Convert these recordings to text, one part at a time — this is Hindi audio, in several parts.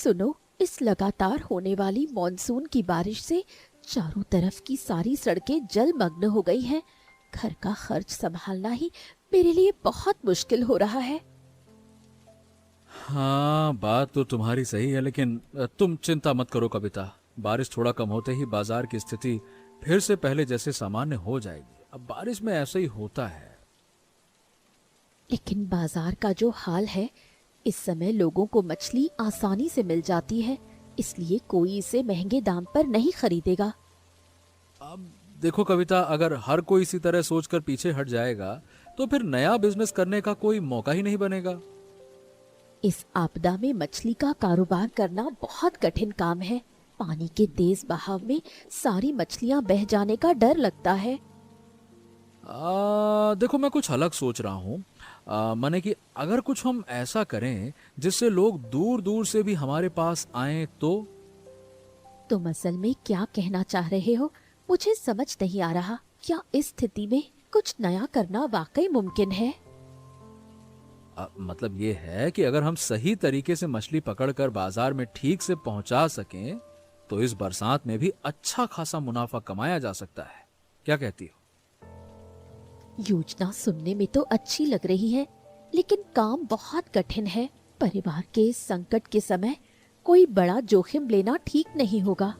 सुनो, इस लगातार होने वाली मॉनसून की बारिश से चारों तरफ की सारी सड़कें जलमग्न हो गई हैं। घर का खर्च संभालना ही मेरे लिए बहुत मुश्किल हो रहा है। हाँ, बात तो तुम्हारी सही है, लेकिन तुम चिंता मत करो कविता। बारिश थोड़ा कम होते ही बाजार की स्थिति फिर से पहले जैसे सामान्य हो जाएगी। अब बारिश में ऐसा ही होता है। लेकिन बाजार का जो हाल है, इस समय लोगों को मछली आसानी से मिल जाती है, इसलिए कोई इसे महंगे दाम पर नहीं खरीदेगा। अब देखो कविता, अगर हर कोई इसी तरह सोचकर पीछे हट जाएगा तो फिर नया बिजनेस करने का कोई मौका ही नहीं बनेगा। इस आपदा में मछली का कारोबार करना बहुत कठिन काम है। पानी के तेज बहाव में सारी मछलियां बह जाने का डर लगता है। देखो, मैं कुछ अलग सोच रहा हूँ। माने कि अगर कुछ हम ऐसा करें जिससे लोग दूर दूर से भी हमारे पास आएं तो। तुम असल में क्या कहना चाह रहे हो, मुझे समझ नहीं आ रहा। क्या इस स्थिति में कुछ नया करना वाकई मुमकिन है? मतलब ये है कि अगर हम सही तरीके से मछली पकड़कर बाजार में ठीक से पहुंचा सकें तो इस बरसात में भी अच्छा खासा मुनाफा कमाया जा सकता है। क्या कहती हो? योजना सुनने में तो अच्छी लग रही है, लेकिन काम बहुत कठिन है। परिवार के इस संकट के समय कोई बड़ा जोखिम लेना ठीक नहीं होगा।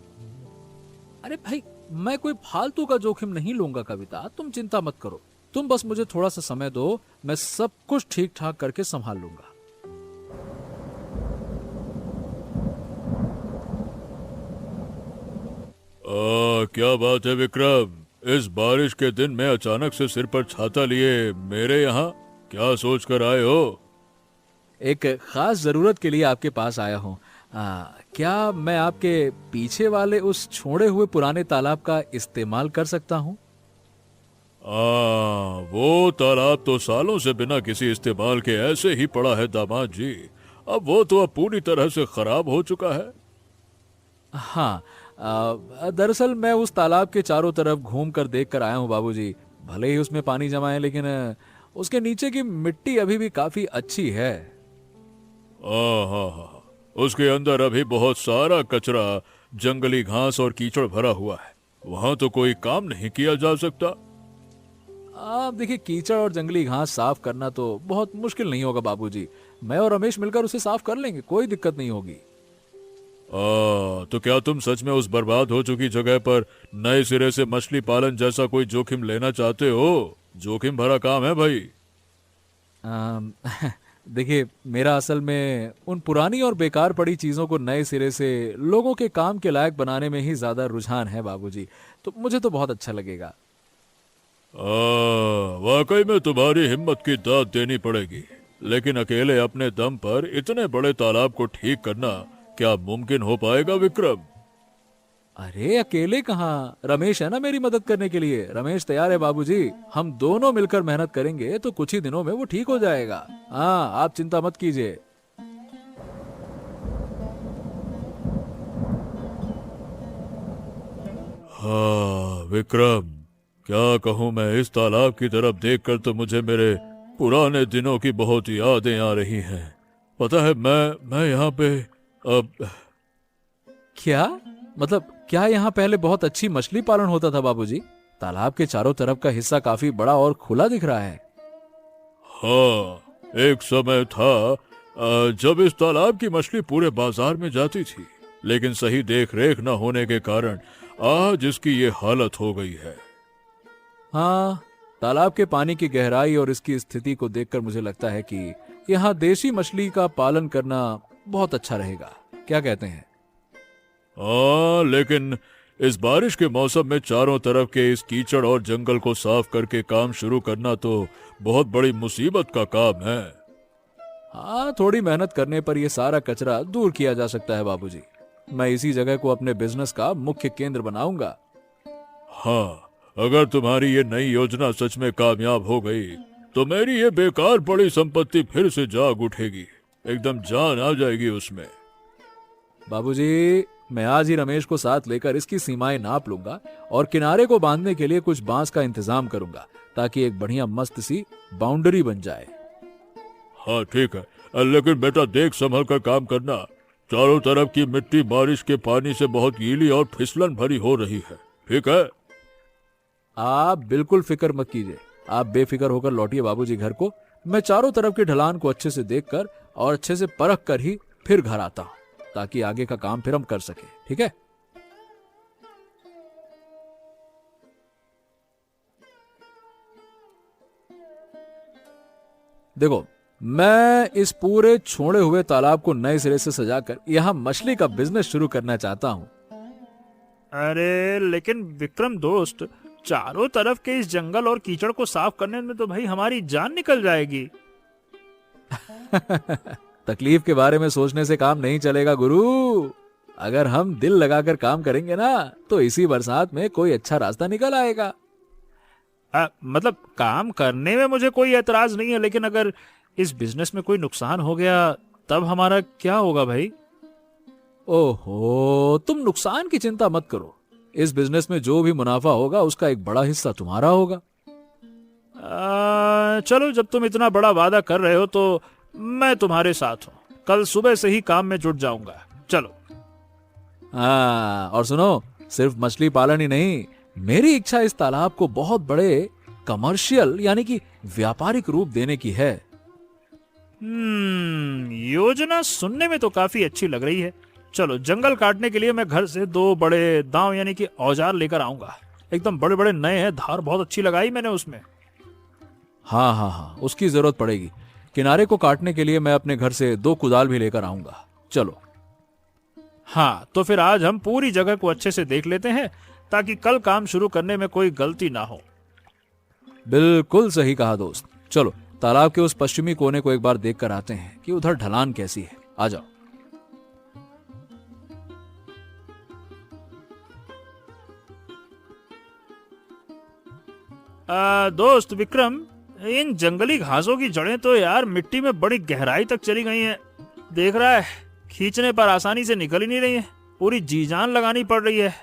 अरे भाई, मैं कोई फालतू का जोखिम नहीं लूंगा कविता, तुम चिंता मत करो। तुम बस मुझे थोड़ा सा समय दो, मैं सब कुछ ठीक ठाक करके संभाल लूंगा। क्या बात है विक्रम, इस बारिश के दिन में अचानक से सिर पर छाता लिए मेरे यहाँ क्या सोच कर आए हो? एक खास जरूरत के लिए आपके पास आया हूँ। क्या मैं आपके पीछे वाले उस छोड़े हुए पुराने तालाब का इस्तेमाल कर सकता हूँ? वो तालाब तो सालों से बिना किसी इस्तेमाल के ऐसे ही पड़ा है दामाद जी। अब पूरी तरह से खराब हो चुका है। हाँ, दरअसल मैं उस तालाब के चारों तरफ घूम कर देख कर आया हूँ बाबूजी। भले ही उसमें पानी जमा है, लेकिन उसके नीचे की मिट्टी अभी भी काफी अच्छी है। हाँ, उसके अंदर अभी बहुत सारा कचरा, जंगली घास और कीचड़ भरा हुआ है। वहां तो कोई काम नहीं किया जा सकता। आप देखिए, कीचड़ और जंगली घास साफ करना तो बहुत मुश्किल नहीं होगा बाबूजी। मैं और रमेश मिलकर उसे साफ कर लेंगे, कोई दिक्कत नहीं होगी। तो क्या तुम सच में उस बर्बाद हो चुकी जगह पर नए सिरे से मछली पालन जैसा कोई जोखिम लेना चाहते हो? जोखिम भरा काम है भाई। देखिए, मेरा असल में उन पुरानी और बेकार पड़ी चीजों को नए सिरे से लोगों के काम के लायक बनाने में ही ज्यादा रुझान है बाबूजी। तो मुझे तो बहुत अच्छा लगेगा। वाकई में तुम्हारी हिम्मत की दाद देनी पड़ेगी, लेकिन अकेले अपने दम पर इतने बड़े तालाब को ठीक करना क्या मुमकिन हो पाएगा विक्रम? अरे अकेले कहाँ, रमेश है ना मेरी मदद करने के लिए। रमेश तैयार है बाबूजी। हम दोनों मिलकर मेहनत करेंगे तो कुछ ही दिनों में वो ठीक हो जाएगा। हाँ, आप चिंता मत कीजिए। हाँ विक्रम, क्या कहूँ मैं, इस तालाब की तरफ देखकर तो मुझे मेरे पुराने दिनों की बहुत यादें आ रही हैं। पता है, मैं यहाँ पे अब। क्या मतलब, क्या यहाँ पहले बहुत अच्छी मछली पालन होता था बाबूजी? तालाब के चारों तरफ का हिस्सा काफी बड़ा और खुला दिख रहा है। हाँ, एक समय था जब इस तालाब की मछली पूरे बाजार में जाती थी, लेकिन सही देख रेख न होने के कारण आज इसकी ये हालत हो गई है। हाँ, तालाब के पानी की गहराई और इसकी स्थिति को देखकर मुझे लगता है कि यहाँ देशी मछली का पालन करना बहुत अच्छा रहेगा। क्या कहते हैं? हाँ, लेकिन इस बारिश के मौसम में चारों तरफ के इस कीचड़ और जंगल को साफ करके काम शुरू करना तो बहुत बड़ी मुसीबत का काम है। हाँ, थोड़ी मेहनत करने पर यह सारा कचरा दूर किया जा सकता है बाबूजी। मैं इसी जगह को अपने बिजनेस का मुख्य केंद्र बनाऊंगा। हाँ, अगर तुम्हारी ये नई योजना सच में कामयाब हो गई तो मेरी ये बेकार पड़ी संपत्ति फिर से जाग उठेगी, एकदम जान आ जाएगी उसमें। बाबूजी, मैं आज ही रमेश को साथ लेकर इसकी सीमाएं नाप लूंगा और किनारे को बांधने के लिए कुछ बांस का इंतजाम करूंगा, ताकि एक बढ़िया मस्त सी बाउंड्री बन जाए। हाँ ठीक है, लेकिन बेटा देख संभल कर काम करना। चारों तरफ की मिट्टी बारिश के पानी से बहुत गीली और फिसलन भरी हो रही है, ठीक है? आप बिल्कुल फिक्र मत कीजिए, आप बेफिक्र होकर लौटिए बाबूजी घर को। मैं चारों तरफ की ढलान को अच्छे से देखकर और अच्छे से परख कर ही फिर घर आता हूं, ताकि आगे का काम फिर हम कर सके, ठीक है? देखो, मैं इस पूरे छोड़े हुए तालाब को नए सिरे से सजाकर यहाँ मछली का बिजनेस शुरू करना चाहता हूँ। अरे लेकिन विक्रम दोस्त, चारों तरफ के इस जंगल और कीचड़ को साफ करने में तो भाई हमारी जान निकल जाएगी। तकलीफ के बारे में सोचने से काम नहीं चलेगा गुरु। अगर हम दिल लगाकर काम करेंगे ना, तो इसी बरसात में कोई अच्छा रास्ता निकल आएगा। मतलब काम करने में मुझे कोई एतराज नहीं है, लेकिन अगर इस बिजनेस में कोई नुकसान हो गया तब हमारा क्या होगा भाई? ओहो, तुम नुकसान की चिंता मत करो। इस बिजनेस में जो भी मुनाफा होगा उसका एक बड़ा हिस्सा तुम्हारा होगा। चलो, जब तुम इतना बड़ा वादा कर रहे हो तो मैं तुम्हारे साथ हूँ। कल सुबह से ही काम में जुट जाऊंगा। चलो। हाँ, और सुनो, सिर्फ मछली पालन ही नहीं, मेरी इच्छा इस तालाब को बहुत बड़े कमर्शियल यानी कि व्यापारिक रूप देने की है। योजना सुनने में तो काफी अच्छी लग रही है। चलो, जंगल काटने के लिए मैं घर से 2 बड़े दांव यानी कि औजार लेकर आऊंगा। एकदम बड़े बड़े नए हैं, धार बहुत अच्छी लगाई मैंने उसमें। हाँ हाँ हाँ, उसकी जरूरत पड़ेगी। किनारे को काटने के लिए मैं अपने घर से 2 कुदाल भी लेकर आऊंगा। चलो। हाँ, तो फिर आज हम पूरी जगह को अच्छे से देख लेते हैं, ताकि कल काम शुरू करने में कोई गलती ना हो। बिल्कुल सही कहा दोस्त। चलो, तालाब के उस पश्चिमी कोने को एक बार देख कर आते हैं कि उधर ढलान कैसी है। आ जाओ। दोस्त विक्रम, इन जंगली घासों की जड़ें तो यार मिट्टी में बड़ी गहराई तक चली गई हैं। देख रहा है, खींचने पर आसानी से निकल ही नहीं रही है। पूरी जी जान लगानी पड़ रही है।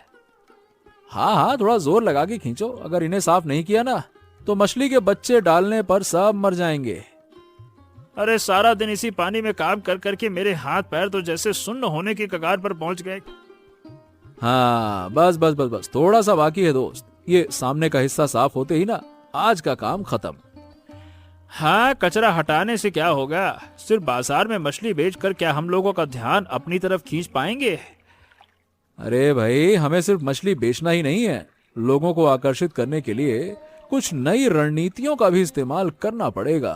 हाँ हाँ, थोड़ा जोर लगा के खींचो। अगर इन्हें साफ नहीं किया ना, तो मछली के बच्चे डालने पर सब मर जाएंगे। अरे सारा दिन इसी पानी में काम कर करके मेरे हाथ पैर तो जैसे सुन्न होने की कगार पर पहुंच गए। हाँ, बस बस बस बस, थोड़ा सा बाकी है दोस्त। ये सामने का हिस्सा साफ होते ही ना, आज का काम खत्म। हाँ, कचरा हटाने से क्या होगा? सिर्फ बाजार में मछली बेचकर क्या हम लोगों का ध्यान अपनी तरफ खींच पाएंगे? अरे भाई, हमें सिर्फ मछली बेचना ही नहीं है, लोगों को आकर्षित करने के लिए कुछ नई रणनीतियों का भी इस्तेमाल करना पड़ेगा।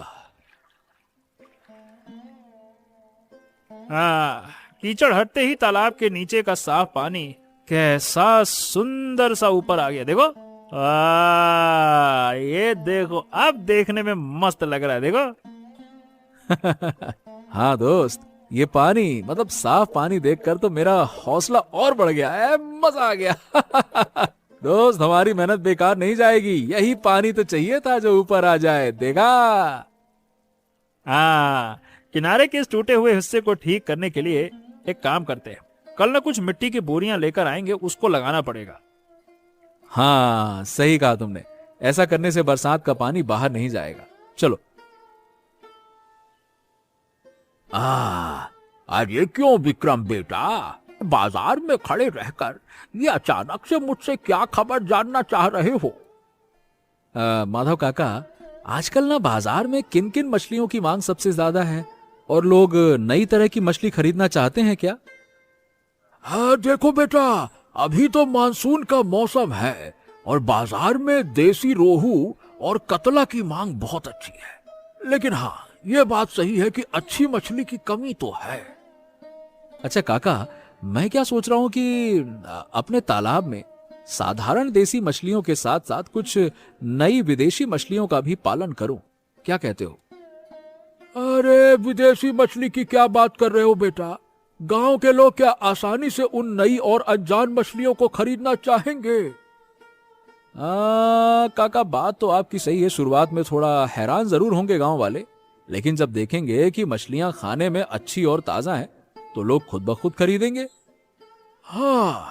हाँ, कीचड़ हटते ही तालाब के नीचे का साफ पानी कैसा सुंदर सा ऊपर आ गया। देखो, ये देखो, अब देखने में मस्त लग रहा है। देखो। हाँ दोस्त, ये पानी मतलब साफ पानी देखकर तो मेरा हौसला और बढ़ गया है। मजा आ गया। दोस्त, हमारी मेहनत बेकार नहीं जाएगी। यही पानी तो चाहिए था जो ऊपर आ जाए। देखा? हाँ, किनारे के इस टूटे हुए हिस्से को ठीक करने के लिए एक काम करते हैं। कल ना कुछ मिट्टी की बोरियां लेकर आएंगे, उसको लगाना पड़ेगा। हाँ, सही कहा तुमने। ऐसा करने से बरसात का पानी बाहर नहीं जाएगा। चलो। आज ये क्यों विक्रम बेटा, बाजार में खड़े रहकर ये अचानक से मुझसे क्या खबर जानना चाह रहे हो? माधव काका, आजकल ना बाजार में किन किन मछलियों की मांग सबसे ज्यादा है और लोग नई तरह की मछली खरीदना चाहते हैं क्या? हाँ देखो बेटा, अभी तो मानसून का मौसम है और बाजार में देसी रोहू और कतला की मांग बहुत अच्छी है। लेकिन हाँ, ये बात सही है कि अच्छी मछली की कमी तो है। अच्छा काका, मैं क्या सोच रहा हूँ कि अपने तालाब में साधारण देसी मछलियों के साथ साथ कुछ नई विदेशी मछलियों का भी पालन करूं। क्या कहते हो? अरे विदेशी मछली की क्या बात कर रहे हो बेटा? गांव के लोग क्या आसानी से उन नई और अनजान मछलियों को खरीदना चाहेंगे? काका, बात तो आपकी सही है। शुरुआत में थोड़ा हैरान जरूर होंगे गांव वाले, लेकिन जब देखेंगे कि मछलियां खाने में अच्छी और ताजा हैं, तो लोग खुद ब खुद खरीदेंगे। हाँ,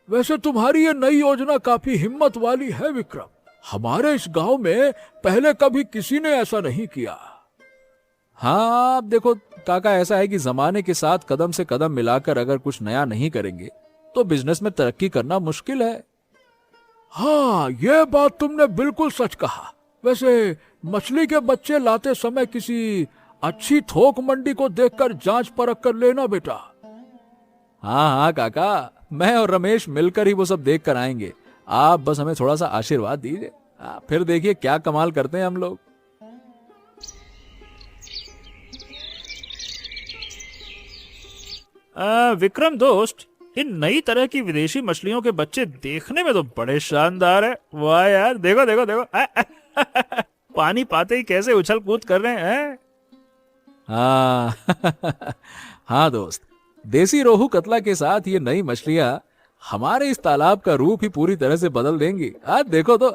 वैसे तुम्हारी ये नई योजना काफी हिम्मत वाली है विक्रम। हमारे इस गांव में पहले कभी किसी ने ऐसा नहीं किया। हाँ अब देखो काका, ऐसा है कि जमाने के साथ कदम से कदम मिलाकर अगर कुछ नया नहीं करेंगे तो बिजनेस में तरक्की करना मुश्किल है। हाँ, ये बात तुमने बिल्कुल सच कहा। वैसे मछली के बच्चे लाते समय किसी अच्छी थोक मंडी को देखकर जांच परख कर लेना बेटा। हाँ हाँ काका, मैं और रमेश मिलकर ही वो सब देख कर आएंगे। आप बस हमें थोड़ा सा आशीर्वाद दीजिए, फिर देखिए क्या कमाल करते हैं हम लोग। विक्रम दोस्त, इन नई तरह की विदेशी मछलियों के बच्चे देखने में तो बड़े शानदार है। वाह यार, देखो देखो देखो पानी पाते ही कैसे उछल कूद कर रहे हैं। हाँ हाँ दोस्त, देसी रोहू कतला के साथ ये नई मछलियां हमारे इस तालाब का रूप ही पूरी तरह से बदल देंगी। देखो तो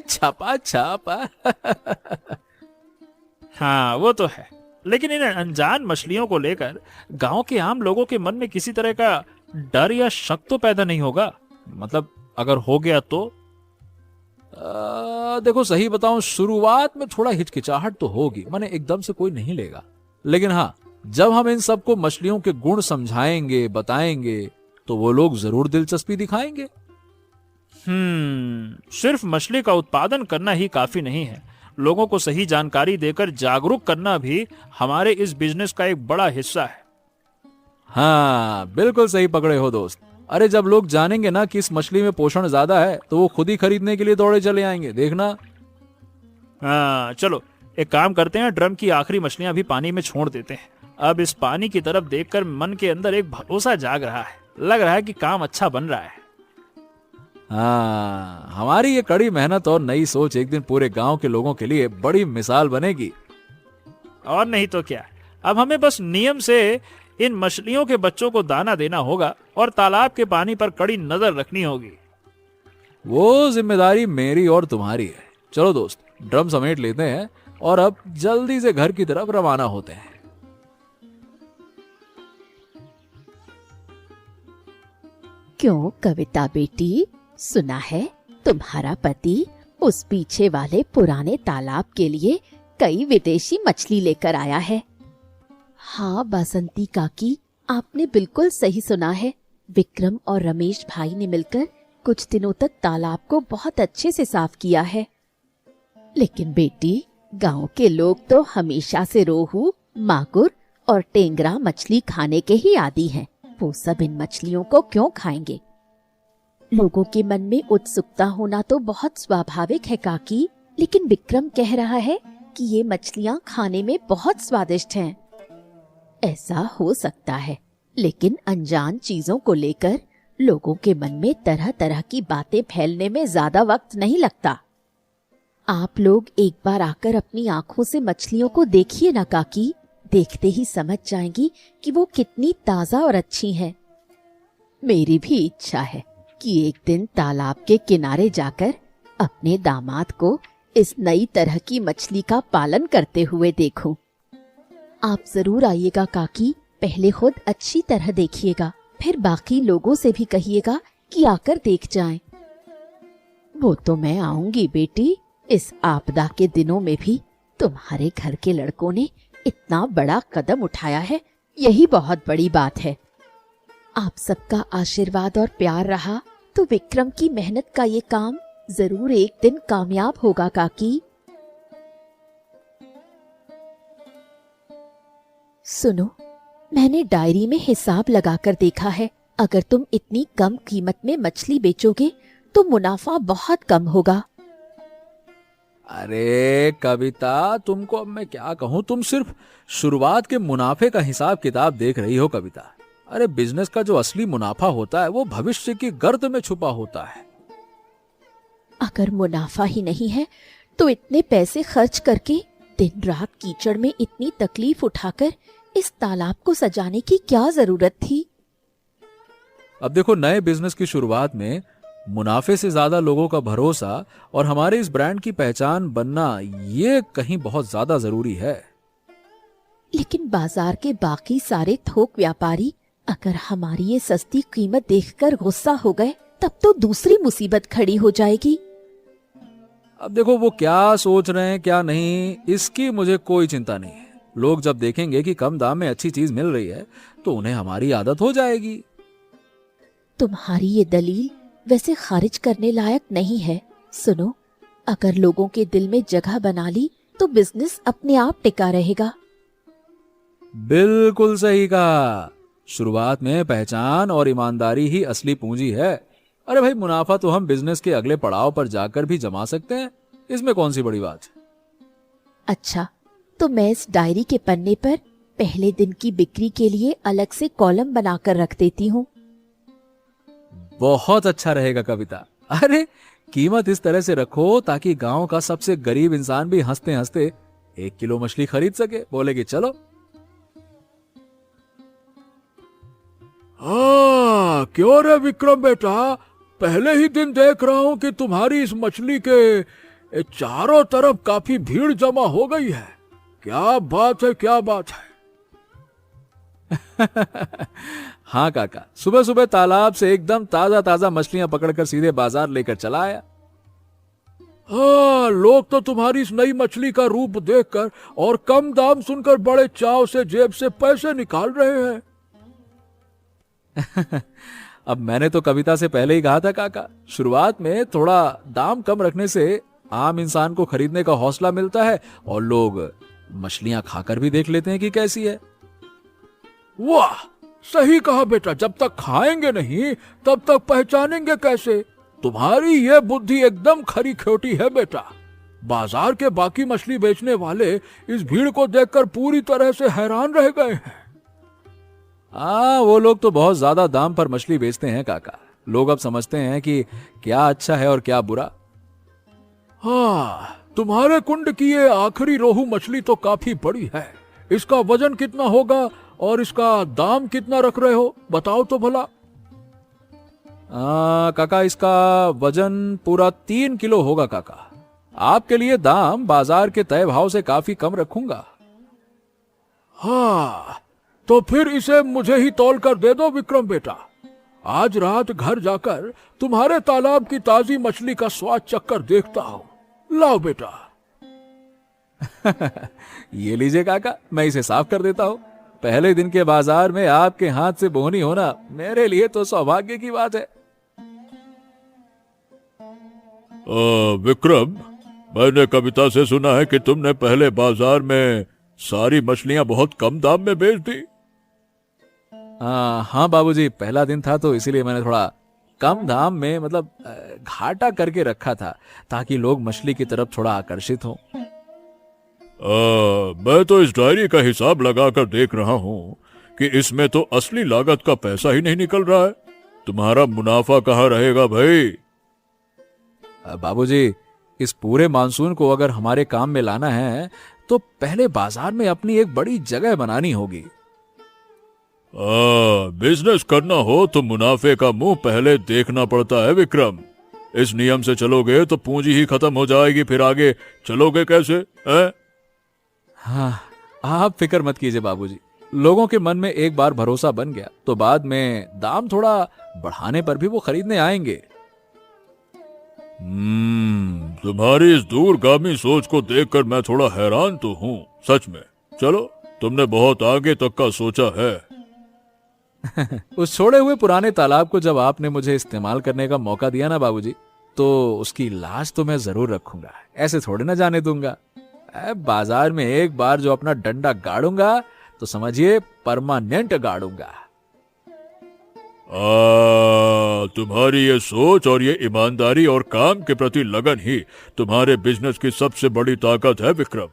छापा छापा हाँ वो तो है, लेकिन इन अनजान मछलियों को लेकर गांव के आम लोगों के मन में किसी तरह का डर या शक तो पैदा नहीं होगा? मतलब अगर हो गया तो? देखो सही बताऊं, शुरुआत में थोड़ा हिचकिचाहट तो होगी, माने एकदम से कोई नहीं लेगा। लेकिन हाँ, जब हम इन सबको मछलियों के गुण समझाएंगे, बताएंगे, तो वो लोग जरूर दिलचस्पी दिखाएंगे। सिर्फ मछली का उत्पादन करना ही काफी नहीं है, लोगों को सही जानकारी देकर जागरूक करना भी हमारे इस बिजनेस का एक बड़ा हिस्सा है। हाँ बिल्कुल सही पकड़े हो दोस्त। अरे जब लोग जानेंगे ना कि इस मछली में पोषण ज्यादा है तो वो खुद ही खरीदने के लिए दौड़े चले आएंगे, देखना। हाँ चलो एक काम करते हैं, ड्रम की आखिरी मछलियां भी पानी में छोड़ देते हैं। अब इस पानी की तरफ देखकर मन के अंदर एक भरोसा जाग रहा है, लग रहा है कि काम अच्छा बन रहा है। हाँ, हमारी ये कड़ी मेहनत और नई सोच एक दिन पूरे गांव के लोगों के लिए बड़ी मिसाल बनेगी। और नहीं तो क्या, अब हमें बस नियम से इन मछलियों के बच्चों को दाना देना होगा और तालाब के पानी पर कड़ी नजर रखनी होगी। वो जिम्मेदारी मेरी और तुम्हारी है। चलो दोस्त, ड्रम समेट लेते हैं और अब जल्दी से घर की तरफ रवाना होते हैं। क्यों कविता बेटी, सुना है तुम्हारा पति उस पीछे वाले पुराने तालाब के लिए कई विदेशी मछली लेकर आया है? हाँ बासंती काकी, आपने बिल्कुल सही सुना है। विक्रम और रमेश भाई ने मिलकर कुछ दिनों तक तालाब को बहुत अच्छे से साफ किया है। लेकिन बेटी, गांव के लोग तो हमेशा से रोहू, मागुर और टेंगरा मछली खाने के ही आदी हैं। वो सब इन मछलियों को क्यों खाएंगे? लोगों के मन में उत्सुकता होना तो बहुत स्वाभाविक है काकी, लेकिन विक्रम कह रहा है कि ये मछलियां खाने में बहुत स्वादिष्ट हैं। ऐसा हो सकता है, लेकिन अनजान चीजों को लेकर लोगों के मन में तरह तरह की बातें फैलने में ज्यादा वक्त नहीं लगता। आप लोग एक बार आकर अपनी आंखों से मछलियों को देखिए ना काकी, देखते ही समझ जाएंगी कि वो कितनी ताजा और अच्छी हैं। मेरी भी इच्छा है कि एक दिन तालाब के किनारे जाकर अपने दामाद को इस नई तरह की मछली का पालन करते हुए देखूं। आप जरूर आइएगा काकी, पहले खुद अच्छी तरह देखिएगा, फिर बाकी लोगों से भी कहिएगा कि आकर देख जाएं। वो तो मैं आऊंगी बेटी, इस आपदा के दिनों में भी तुम्हारे घर के लड़कों ने इतना बड़ा कदम उठाया है, यही बहुत बड़ी बात है। आप सबका आशीर्वाद और प्यार रहा तो विक्रम की मेहनत का ये काम जरूर एक दिन कामयाब होगा काकी। सुनो, मैंने डायरी में हिसाब लगाकर देखा है, अगर तुम इतनी कम कीमत में मछली बेचोगे तो मुनाफा बहुत कम होगा। अरे कविता, तुमको अब मैं क्या कहूं, तुम सिर्फ शुरुआत के मुनाफे का हिसाब किताब देख रही हो कविता। अरे बिजनेस का जो असली मुनाफा होता है वो भविष्य की गर्त में छुपा होता है। अगर मुनाफा ही नहीं है तो इतने पैसे खर्च करके दिन रात कीचड़ में इतनी तकलीफ उठाकर इस तालाब को सजाने की क्या जरूरत थी? अब देखो, नए बिजनेस की शुरुआत में मुनाफे से ज्यादा लोगों का भरोसा और हमारे इस ब्रांड की पहचान बनना, ये कहीं बहुत ज्यादा जरूरी है। लेकिन बाजार के बाकी सारे थोक व्यापारी अगर हमारी ये सस्ती कीमत देखकर गुस्सा हो गए तब तो दूसरी मुसीबत खड़ी हो जाएगी। अब देखो, वो क्या सोच रहे हैं क्या नहीं, इसकी मुझे कोई चिंता नहीं है। लोग जब देखेंगे कि कम दाम में अच्छी चीज मिल रही है तो उन्हें हमारी आदत हो जाएगी। तुम्हारी ये दलील वैसे खारिज करने लायक नहीं है। सुनो, अगर लोगों के दिल में जगह बना ली तो बिजनेस अपने आप टिका रहेगा। बिल्कुल सही कहा। शुरुआत में पहचान और ईमानदारी ही असली पूंजी है। अरे भाई, मुनाफा तो हम बिजनेस के अगले पड़ाव पर जाकर भी जमा सकते हैं, इसमें कौन सी बड़ी बात है। अच्छा, तो मैं इस डायरी के पन्ने पर पहले दिन की बिक्री के लिए अलग से कॉलम बनाकर रख देती हूँ। बहुत अच्छा रहेगा कविता। अरे, कीमत इस तरह से रखो ताकि गांव का सबसे गरीब इंसान भी हंसते हंसते 1 किलो मछली खरीद सके, बोले कि चलो। हाँ, क्यों रे विक्रम बेटा, पहले ही दिन देख रहा हूं कि तुम्हारी इस मछली के चारों तरफ काफी भीड़ जमा हो गई है। क्या बात है, क्या बात है। हाँ काका, सुबह सुबह तालाब से एकदम ताजा ताजा मछलियां पकड़कर सीधे बाजार लेकर चला आया। हाँ, लोग तो तुम्हारी इस नई मछली का रूप देखकर और कम दाम सुनकर बड़े चाव से जेब से पैसे निकाल रहे हैं। अब मैंने तो कविता से पहले ही कहा था काका, शुरुआत में थोड़ा दाम कम रखने से आम इंसान को खरीदने का हौसला मिलता है और लोग मछलियां खाकर भी देख लेते हैं कि कैसी है। वाह, सही कहा बेटा, जब तक खाएंगे नहीं तब तक पहचानेंगे कैसे। तुम्हारी ये बुद्धि एकदम खरी खोटी है बेटा। बाजार के बाकी मछली बेचने वाले इस भीड़ को देखकर पूरी तरह से हैरान रह गए हैं। वो लोग तो बहुत ज्यादा दाम पर मछली बेचते हैं काका। लोग अब समझते हैं कि क्या अच्छा है और क्या बुरा। हाँ, तुम्हारे कुंड की ये आखिरी रोहू मछली तो काफी बड़ी है। इसका वजन कितना होगा और इसका दाम कितना रख रहे हो, बताओ तो भला। काका, इसका वजन पूरा 3 किलो होगा काका। आपके लिए दाम बाजार के तय भाव से काफी कम रखूंगा। हाँ, तो फिर इसे मुझे ही तौल कर दे दो विक्रम बेटा। आज रात घर जाकर तुम्हारे तालाब की ताजी मछली का स्वाद चक्कर देखता हूं। लाओ बेटा। ये लीजिए काका, मैं इसे साफ कर देता हूँ। पहले दिन के बाजार में आपके हाथ से बोनी होना मेरे लिए तो सौभाग्य की बात है। विक्रम, मैंने कविता से सुना है कि तुमने पहले बाजार में सारी मछलियां बहुत कम दाम में बेच दी। हाँ बाबूजी, पहला दिन था तो इसीलिए मैंने थोड़ा कम दाम में, मतलब घाटा करके रखा था ताकि लोग मछली की तरफ थोड़ा आकर्षित हों। मैं तो इस डायरी का हिसाब लगाकर देख रहा हूँ कि इसमें तो असली लागत का पैसा ही नहीं निकल रहा है। तुम्हारा मुनाफा कहाँ रहेगा भाई? बाबूजी, इस पूरे मानसून को अगर हमारे काम में लाना है तो पहले बाजार में अपनी एक बड़ी जगह बनानी होगी। बिजनेस करना हो तो मुनाफे का मुंह पहले देखना पड़ता है विक्रम। इस नियम से चलोगे तो पूंजी ही खत्म हो जाएगी, फिर आगे चलोगे कैसे है? हाँ, आप फिक्र मत कीजिए बाबूजी। लोगों के मन में एक बार भरोसा बन गया तो बाद में दाम थोड़ा बढ़ाने पर भी वो खरीदने आएंगे। तुम्हारी इस दूरगामी सोच को देखकर मैं थोड़ा हैरान तो हूँ, सच में। चलो, तुमने बहुत आगे तक का सोचा है। उस छोड़े हुए पुराने तालाब को जब आपने मुझे इस्तेमाल करने का मौका दिया ना बाबूजी, तो उसकी लाज तो मैं जरूर रखूंगा, ऐसे थोड़े ना जाने दूंगा। बाजार में एक बार जो अपना डंडा गाड़ूंगा तो समझिए परमानेंट गाड़ूंगा। तुम्हारी ये सोच और ये ईमानदारी और काम के प्रति लगन ही तुम्हारे बिजनेस की सबसे बड़ी ताकत है विक्रम।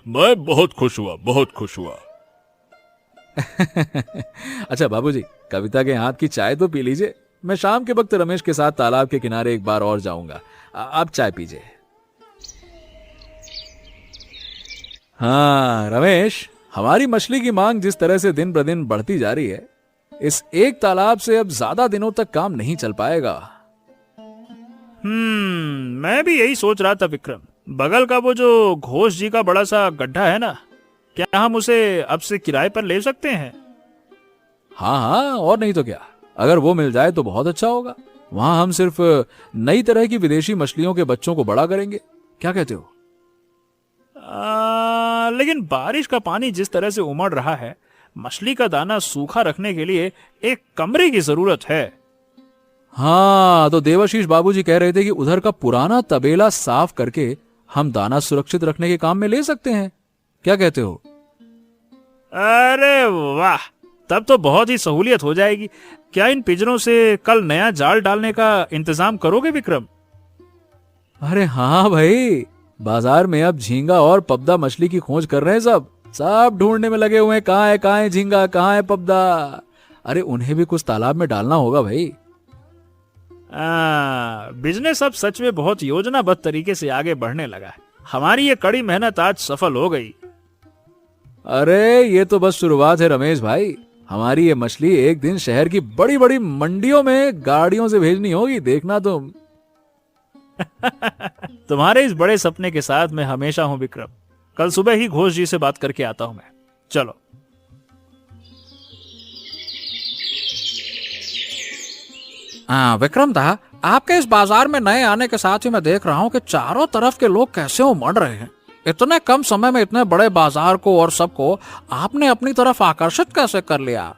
मैं बहुत खुश हुआ, बहुत खुश हुआ। अच्छा बाबूजी, कविता के हाथ की चाय तो पी लीजिए। मैं शाम के वक्त रमेश के साथ तालाब के किनारे एक बार और जाऊंगा। आप चाय पीजिए। हाँ रमेश, हमारी मछली की मांग जिस तरह से दिन ब दिन बढ़ती जा रही है, इस एक तालाब से अब ज्यादा दिनों तक काम नहीं चल पाएगा। मैं भी यही सोच रहा था विक्रम। बगल का वो जो घोष जी का बड़ा सा गड्ढा है ना, क्या हम उसे अब से किराए पर ले सकते हैं? हाँ हाँ, और नहीं तो क्या। अगर वो मिल जाए तो बहुत अच्छा होगा। वहां हम सिर्फ नई तरह की विदेशी मछलियों के बच्चों को बड़ा करेंगे। क्या कहते हो? लेकिन बारिश का पानी जिस तरह से उमड़ रहा है, मछली का दाना सूखा रखने के लिए एक कमरे की जरूरत है। हाँ, तो देवाशीष बाबूजी कह रहे थे कि उधर का पुराना तबेला साफ करके हम दाना सुरक्षित रखने के काम में ले सकते हैं। क्या कहते हो? अरे वाह, तब तो बहुत ही सहूलियत हो जाएगी। क्या इन पिंजरों से कल नया जाल डालने का इंतजाम करोगे विक्रम? अरे हाँ भाई, बाजार में अब झींगा और पबदा मछली की खोज कर रहे हैं। सब ढूंढने में लगे हुए हैं। कहाँ है झींगा, कहाँ है पबदा। अरे उन्हें भी कुछ तालाब में डालना होगा भाई। बिजनेस अब सच में बहुत योजनाबद्ध तरीके से आगे बढ़ने लगा है। हमारी ये कड़ी मेहनत आज सफल हो गई। अरे ये तो बस शुरुआत है रमेश भाई। हमारी ये मछली एक दिन शहर की बड़ी बड़ी मंडियों में गाड़ियों से भेजनी होगी, देखना तुम। तुम्हारे इस बड़े सपने के साथ मैं हमेशा हूं विक्रम। कल सुबह ही घोष जी से बात करके आता हूं मैं। चलो। विक्रम दा, आपके इस बाजार में नए आने के साथ ही मैं देख रहा हूँ कि चारों तरफ के लोग कैसे उमड़ रहे हैं। इतने कम समय में इतने बड़े बाजार को और सबको आपने अपनी तरफ आकर्षित कैसे कर लिया?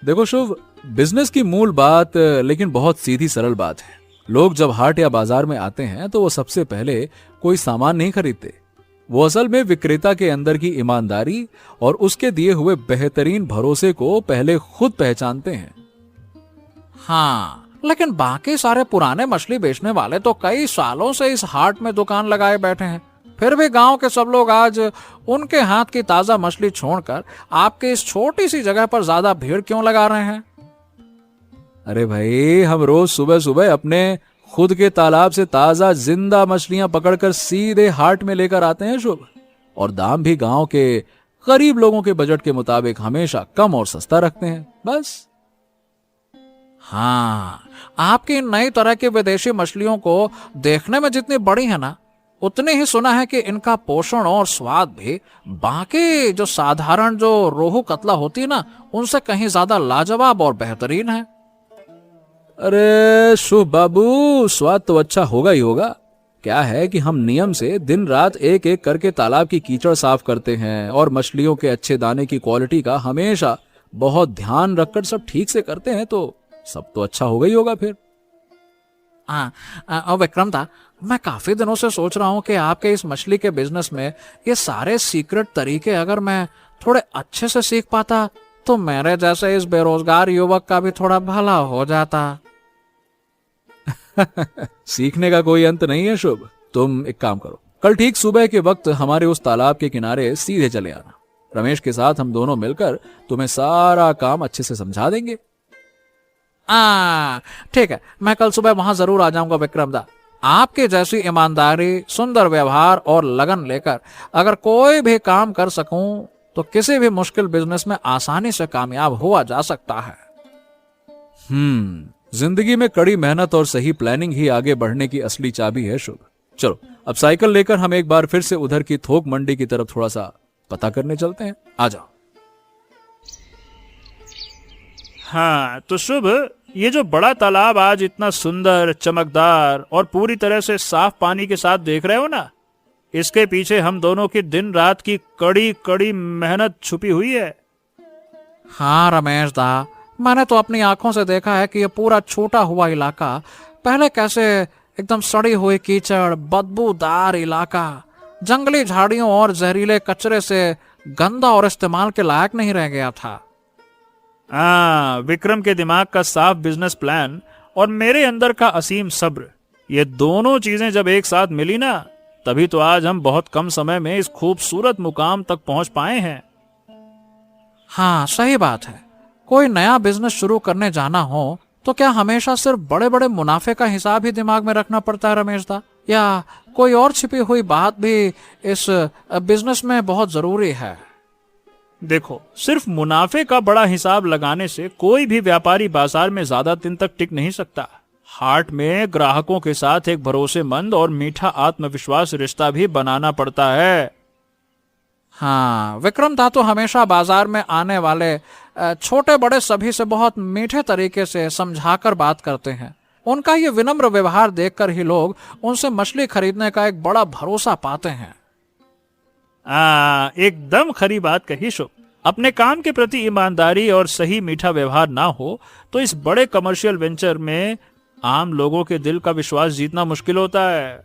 देखो शुभ, बिजनेस की मूल बात लेकिन बहुत सीधी सरल बात है। लोग जब हाट या बाजार में आते हैं तो वो सबसे पहले कोई सामान नहीं खरीदते। वो असल में विक्रेता के अंदर की ईमानदारी और उसके दिए हुए बेहतरीन भरोसे को पहले खुद पहचानते हैं। हाँ, लेकिन बाकी सारे पुराने मछली बेचने वाले तो कई सालों से इस हाट में दुकान लगाए बैठे हैं। फिर भी गांव के सब लोग आज उनके हाथ की ताजा मछली छोड़कर आपके इस छोटी सी जगह पर ज्यादा भीड़ क्यों लगा रहे हैं? अरे भाई, हम रोज सुबह सुबह अपने खुद के तालाब से ताजा जिंदा मछलियां पकड़कर सीधे हाट में लेकर आते हैं शुभ। और दाम भी गांव के गरीब लोगों के बजट के मुताबिक हमेशा कम और सस्ता रखते हैं, बस। हाँ, आपकी नई तरह की विदेशी मछलियों को देखने में जितनी बड़ी है ना, उतने ही सुना है कि इनका पोषण और स्वाद भी बाकी जो साधारण जो रोहू कतला होती है ना, उनसे कहीं ज्यादा लाजवाब और बेहतरीन है। अरे शुभ बाबू, स्वाद तो अच्छा होगा ही होगा। क्या है कि हम नियम से दिन रात एक एक करके तालाब की कीचड़ साफ करते हैं और मछलियों के अच्छे दाने की क्वालिटी का हमेशा बहुत ध्यान रखकर सब ठीक से करते हैं, तो सब तो अच्छा होगा ही होगा फिर। विक्रम दा, मैं काफी दिनों से सोच रहा हूँ कि आपके इस मछली के बिजनेस में ये सारे सीक्रेट तरीके अगर मैं थोड़े अच्छे से सीख पाता तो मेरे जैसे इस बेरोजगार युवक का भी थोड़ा भला हो जाता। सीखने का कोई अंत नहीं है शुभ। तुम एक काम करो, कल ठीक सुबह के वक्त हमारे उस तालाब के किनारे सीधे चले आना। रमेश के साथ हम दोनों मिलकर तुम्हें सारा काम अच्छे से समझा देंगे। ठीक है, मैं कल सुबह वहां जरूर आ जाऊंगा विक्रम दा। आपकी जैसी ईमानदारी, सुंदर व्यवहार और लगन लेकर अगर कोई भी काम कर सकूं तो किसी भी मुश्किल बिजनेस में आसानी से कामयाब हुआ जा सकता है। जिंदगी में कड़ी मेहनत और सही प्लानिंग ही आगे बढ़ने की असली चाबी है शुभ। चलो अब साइकिल लेकर हम एक बार फिर से उधर की थोक मंडी की तरफ थोड़ा सा पता करने चलते हैं। आ जाओ। हाँ तो शुभ, ये जो बड़ा तालाब आज इतना सुंदर, चमकदार और पूरी तरह से साफ पानी के साथ देख रहे हो ना, इसके पीछे हम दोनों की दिन रात की कड़ी कड़ी मेहनत छुपी हुई है। हाँ रमेश दा, मैंने तो अपनी आंखों से देखा है कि ये पूरा छूटा हुआ इलाका पहले कैसे एकदम सड़ी हुई कीचड़, बदबूदार इलाका, जंगली झाड़ियों और जहरीले कचरे से गंदा और इस्तेमाल के लायक नहीं रह गया था। विक्रम के दिमाग का साफ बिजनेस प्लान और मेरे अंदर का असीम सब्र, ये दोनों चीजें जब एक साथ मिली ना, तभी तो आज हम बहुत कम समय में इस खूबसूरत मुकाम तक पहुंच पाए हैं। हाँ सही बात है। कोई नया बिजनेस शुरू करने जाना हो तो क्या हमेशा सिर्फ बड़े बड़े मुनाफे का हिसाब ही दिमाग में रखना पड़ता है रमेश दा, या कोई और छिपी हुई बात भी इस बिजनेस में बहुत जरूरी है? देखो, सिर्फ मुनाफे का बड़ा हिसाब लगाने से कोई भी व्यापारी बाजार में ज्यादा दिन तक टिक नहीं सकता। हाट में ग्राहकों के साथ एक भरोसेमंद और मीठा आत्मविश्वास रिश्ता भी बनाना पड़ता है। हाँ, विक्रम दा तो हमेशा बाजार में आने वाले छोटे बड़े सभी से बहुत मीठे तरीके से समझाकर बात करते हैं। उनका ये विनम्र व्यवहार देखकर ही लोग उनसे मछली खरीदने का एक बड़ा भरोसा पाते हैं। एकदम खरी बात कही शुभ। अपने काम के प्रति ईमानदारी और सही मीठा व्यवहार ना हो तो इस बड़े कमर्शियल वेंचर में आम लोगों के दिल का विश्वास जीतना मुश्किल होता है।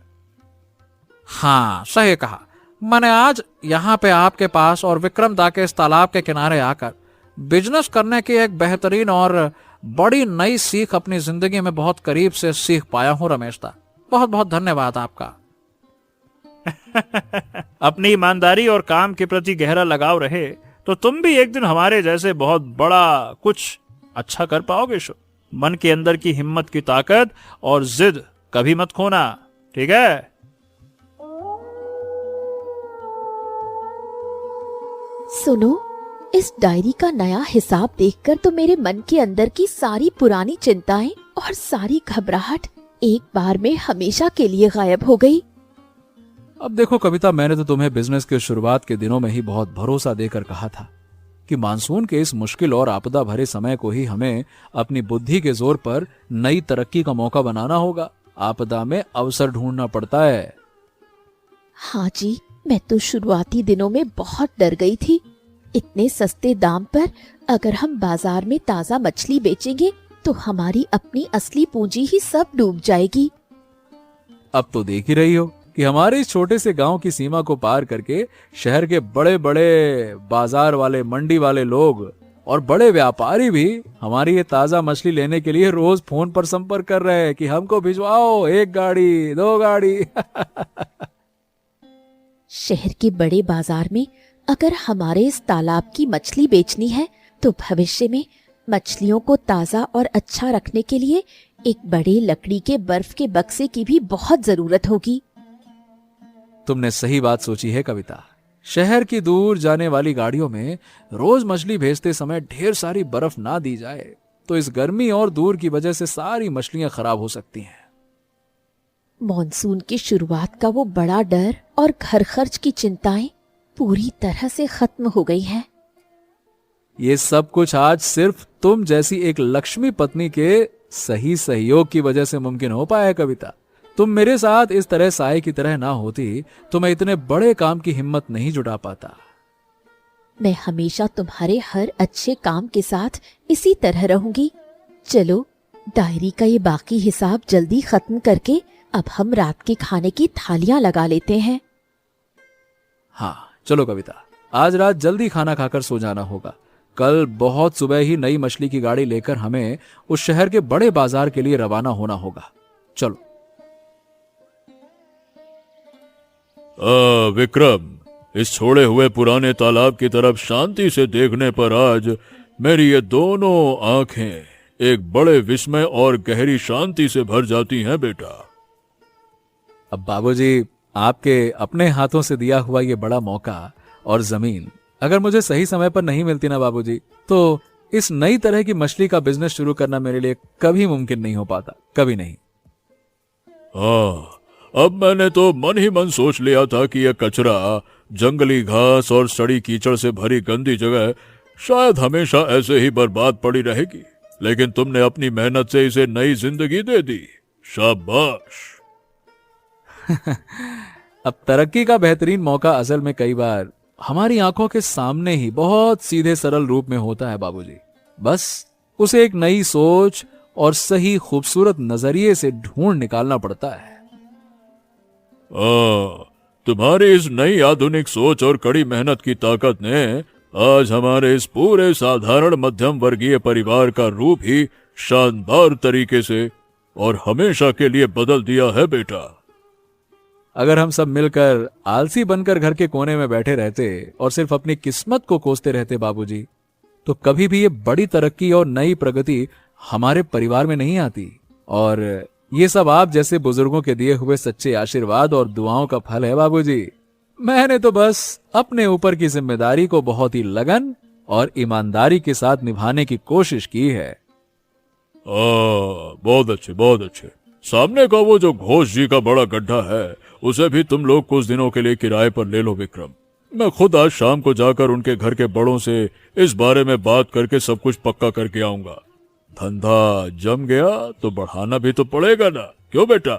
हाँ, सही कहा। मैंने आज यहाँ पे आपके पास और विक्रम दा के इस तालाब के किनारे आकर बिजनेस करने की एक बेहतरीन और बड़ी नई सीख अपनी जिंदगी में बहुत करीब से सीख पाया हूँ रमेश दा। बहुत बहुत धन्यवाद आपका। अपनी ईमानदारी और काम के प्रति गहरा लगाव रहे तो तुम भी एक दिन हमारे जैसे बहुत बड़ा कुछ अच्छा कर पाओगे शुभ। मन के अंदर की हिम्मत की ताकत और जिद कभी मत खोना, ठीक है? सुनो, इस डायरी का नया हिसाब देखकर तो मेरे मन के अंदर की सारी पुरानी चिंताएं और सारी घबराहट एक बार में हमेशा के लिए गायब हो गई। अब देखो कविता, मैंने तो तुम्हें बिजनेस के शुरुआत के दिनों में ही बहुत भरोसा देकर कहा था कि मानसून के इस मुश्किल और आपदा भरे समय को ही हमें अपनी बुद्धि के जोर पर नई तरक्की का मौका बनाना होगा। आपदा में अवसर ढूंढना पड़ता है। हाँ जी, मैं तो शुरुआती दिनों में बहुत डर गई थी। इतने सस्ते दाम पर अगर हम बाजार में ताजा मछली बेचेंगे तो हमारी अपनी असली पूंजी ही सब डूब जाएगी। अब तो देख ही रही हो कि हमारे इस छोटे से गांव की सीमा को पार करके शहर के बड़े बड़े बाजार वाले, मंडी वाले लोग और बड़े व्यापारी भी हमारी ये ताजा मछली लेने के लिए रोज फोन पर संपर्क कर रहे हैं कि हमको भिजवाओ 1 गाड़ी 2 गाड़ी। शहर के बड़े बाजार में अगर हमारे इस तालाब की मछली बेचनी है तो भविष्य में मछलियों को ताजा और अच्छा रखने के लिए एक बड़े लकड़ी के बर्फ के बक्से की भी बहुत जरूरत होगी। तुमने सही बात सोची है कविता। शहर की दूर जाने वाली गाड़ियों में रोज मछली भेजते समय ढेर सारी बर्फ ना दी जाए तो इस गर्मी और दूर की वजह से सारी मछलियां खराब हो सकती हैं। मॉनसून की शुरुआत का वो बड़ा डर और घर खर्च की चिंताएं पूरी तरह से खत्म हो गई हैं। ये सब कुछ आज सिर्फ तुम जैसी एक लक्ष्मी पत्नी के सही सहयोग की वजह से मुमकिन हो पाया है कविता। तुम मेरे साथ इस तरह साए की तरह ना होती तो मैं इतने बड़े काम की हिम्मत नहीं जुटा पाता। मैं हमेशा तुम्हारे हर अच्छे काम के साथ इसी तरह रहूंगी। चलो, डायरी का ये बाकी हिसाब जल्दी खत्म करके अब हम रात के खाने की थालियां लगा लेते हैं। हाँ चलो कविता, आज रात जल्दी खाना खाकर सो जाना होगा। कल बहुत सुबह ही नई मछली की गाड़ी लेकर हमें उस शहर के बड़े बाजार के लिए रवाना होना होगा। चलो। विक्रम, इस छोड़े हुए पुराने तालाब की तरफ शांति से देखने पर आज मेरी ये दोनों आंखें एक बड़े विस्मय और गहरी शांति से भर जाती हैं बेटा। अब बाबूजी, आपके अपने हाथों से दिया हुआ ये बड़ा मौका और जमीन अगर मुझे सही समय पर नहीं मिलती ना बाबूजी, तो इस नई तरह की मछली का बिजनेस शुरू करना मेरे लिए कभी मुमकिन नहीं हो पाता, कभी नहीं। हाँ, अब मैंने तो मन ही मन सोच लिया था कि यह कचरा, जंगली घास और सड़ी कीचड़ से भरी गंदी जगह शायद हमेशा ऐसे ही बर्बाद पड़ी रहेगी, लेकिन तुमने अपनी मेहनत से इसे नई जिंदगी दे दी। शाबाश। अब तरक्की का बेहतरीन मौका असल में कई बार हमारी आंखों के सामने ही बहुत सीधे सरल रूप में होता है बाबूजी। बस उसे एक नई सोच और सही खूबसूरत नजरिए से ढूंढ निकालना पड़ता है। तुम्हारी इस नई आधुनिक सोच और कड़ी मेहनत की ताकत ने आज हमारे इस पूरे साधारण मध्यम वर्गीय परिवार का रूप ही शानदार तरीके से और हमेशा के लिए बदल दिया है बेटा। अगर हम सब मिलकर आलसी बनकर घर के कोने में बैठे रहते और सिर्फ अपनी किस्मत को कोसते रहते बाबूजी, तो कभी भी ये बड़ी तरक्की और नई प्रगति हमारे परिवार में नहीं आती। और ये सब आप जैसे बुजुर्गों के दिए हुए सच्चे आशीर्वाद और दुआओं का फल है बाबूजी। मैंने तो बस अपने ऊपर की जिम्मेदारी को बहुत ही लगन और ईमानदारी के साथ निभाने की कोशिश की है। बहुत अच्छे, बहुत अच्छे। सामने का वो जो घोष जी का बड़ा गड्ढा है, उसे भी तुम लोग कुछ दिनों के लिए किराए पर ले लो विक्रम। मैं खुद आज शाम को जाकर उनके घर के बड़ों से इस बारे में बात करके सब कुछ पक्का करके आऊंगा। धंधा जम गया तो बढ़ाना भी तो पड़ेगा ना, क्यों बेटा?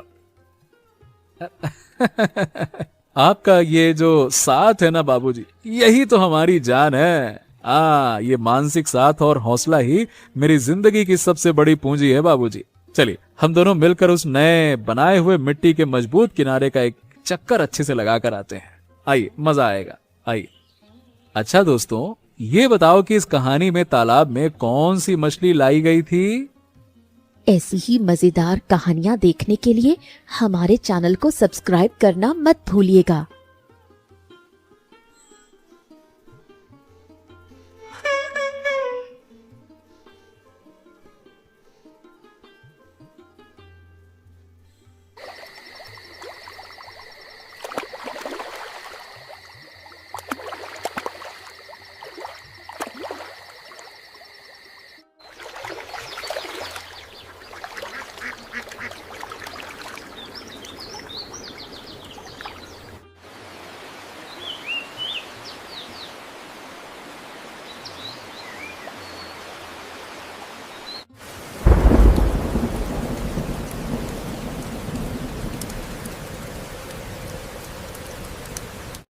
आपका ये जो साथ है ना बाबूजी, यही तो हमारी जान है। ये मानसिक साथ और हौसला ही मेरी जिंदगी की सबसे बड़ी पूंजी है बाबूजी। चलिए हम दोनों मिलकर उस नए बनाए हुए मिट्टी के मजबूत किनारे का एक चक्कर अच्छे से लगा कर आते हैं। आइए, मजा आएगा, आइए। अच्छा दोस्तों, ये बताओ कि इस कहानी में तालाब में कौन सी मछली लाई गई थी? ऐसी ही मजेदार कहानियां देखने के लिए हमारे चैनल को सब्सक्राइब करना मत भूलिएगा।